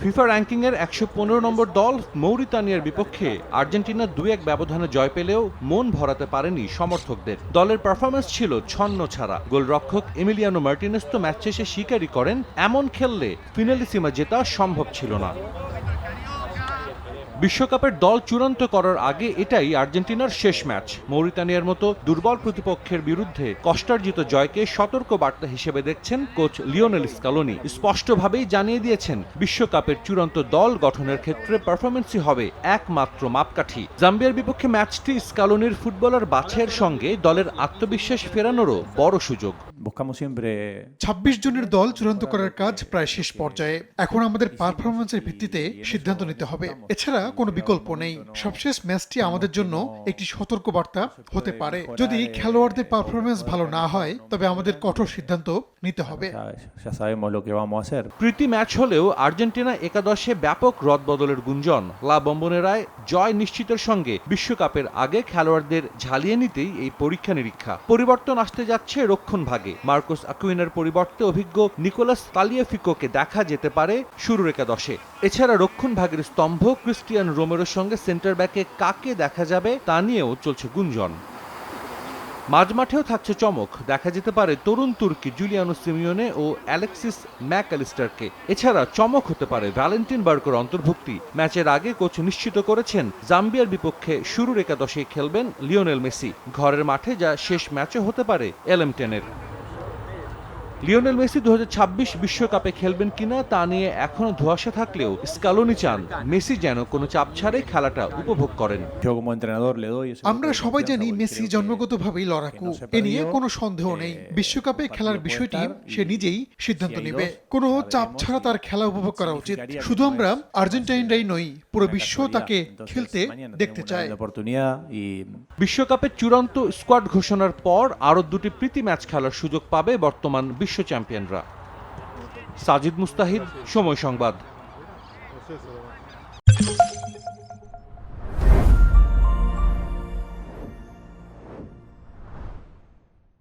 FIFA র্যাঙ্কিংয়ের ১১৫ নম্বর দল মৌরিতানিয়ার বিপক্ষে Argentina ২-১ ব্যবধানে জয় পেলেও মন ভরাতে পারেনি সমর্থকদের। দলের পারফরম্যান্স ছিল ছন্ন ছাড়া। গোলরক্ষক এমিলিয়ানো মার্টিনেজ তো ম্যাচ শেষে স্বীকারই করেন, এমন খেললে ফিনালিসিমা জেতা সম্ভব ছিল না। বিশ্বকাপের দল চূড়ান্ত করার আগে এটাই আর্জেন্টিনার শেষ ম্যাচ। মৌরিতানিয়ার মতো দুর্বল প্রতিপক্ষের বিরুদ্ধে কষ্টার্জিত জয়কে সতর্ক বার্তা হিসেবে দেখছেন কোচ লিওনেল স্কালোনি। স্পষ্টভাবেই জানিয়ে দিয়েছেন, বিশ্বকাপের চূড়ান্ত দল গঠনের ক্ষেত্রে পারফরম্যান্সই হবে একমাত্র মাপকাঠি। জাম্বিয়ার বিপক্ষে ম্যাচটি স্কালোনির ফুটবলার বাছাইয়ের সঙ্গে দলের আত্মবিশ্বাস ফেরানোরও বড় সুযোগ। ২৬ জনের দল চূড়ান্ত করার কাজ প্রায় শেষ পর্যায়ে। এখন আমাদের পারফরম্যান্সের ভিত্তিতে সিদ্ধান্ত নিতে হবে, এছাড়া কোনো বিকল্প নেই। সবশেষ ম্যাচটি আমাদের জন্য একটি সতর্কবার্তা হতে পারে। যদি খেলোয়াড়দের পারফরম্যান্স ভালো না হয়, তবে আমাদের কঠোর সিদ্ধান্ত নিতে হবে। প্রীতি ম্যাচ হলেও আর্জেন্টিনা একাদশে ব্যাপক রদবদলের গুঞ্জন। লা বম্বোনেরায় জয় নিশ্চিতের সঙ্গে বিশ্বকাপের আগে খেলোয়াড়দের ঝালিয়ে নিতেই এই পরীক্ষা নিরীক্ষা। পরিবর্তন আসতে যাচ্ছে রক্ষণভাগে। মার্কোস আকুইনার পরিবর্তে অভিজ্ঞ নিকোলাস তালিয়াফিকোকে দেখা যেতে পারে শুরুর একাদশে। এছাড়া রক্ষণভাগের স্তম্ভ ক্রিস্টিয়ান রোমেরোর সঙ্গে সেন্টার ব্যাকে কাকে দেখা যাবে তা নিয়েও চলছে গুঞ্জন। মাঝমাঠেও থাকছে চমক। দেখা যেতে পারে তরুণ তুর্কি জুলিয়ানো সিমিওনে ও অ্যালেক্সিস ম্যাকঅ্যালিস্টারকে। এছাড়া চমক হতে পারে ভ্যালেন্টিন বার্কোর অন্তর্ভুক্তি। ম্যাচের আগে কোচ নিশ্চিত করেছেন, জাম্বিয়ার বিপক্ষে শুরুর একাদশেই খেলবেন লিওনেল মেসি। ঘরের মাঠে যা শেষ ম্যাচও হতে পারে এলএম10-এর। লিওনেল মেসি ২০২৬ বিশ্বকাপে খেলবেন কিনা তা নিয়ে এখনো ধোঁয়াশা থাকলেও স্কালোনি চান মেসি যেন কোনো চাপ ছাড়ে খেলাটা উপভোগ করেন। আমরা সবাই জানি মেসি জন্মগতভাবেই লড়াকু, এ নিয়ে কোনো সন্দেহ নেই। বিশ্বকাপে খেলার বিষয়টি সে নিজেই সিদ্ধান্ত নেবে। কোনো চাপ ছাড়া তার খেলা উপভোগ করা উচিত। শুধু আমরা আর্জেন্টাইনরাই নই, পুরো বিশ্ব তাকে খেলতে দেখতে চায়। বিশ্বকাপের চূড়ান্ত স্কোয়াড ঘোষণার পর আরও দুটি প্রীতি ম্যাচ খেলার সুযোগ পাবে বর্তমান বিশ্ব চ্যাম্পিয়নরা। সাজিদ মুস্তাহিদ, সময় সংবাদ।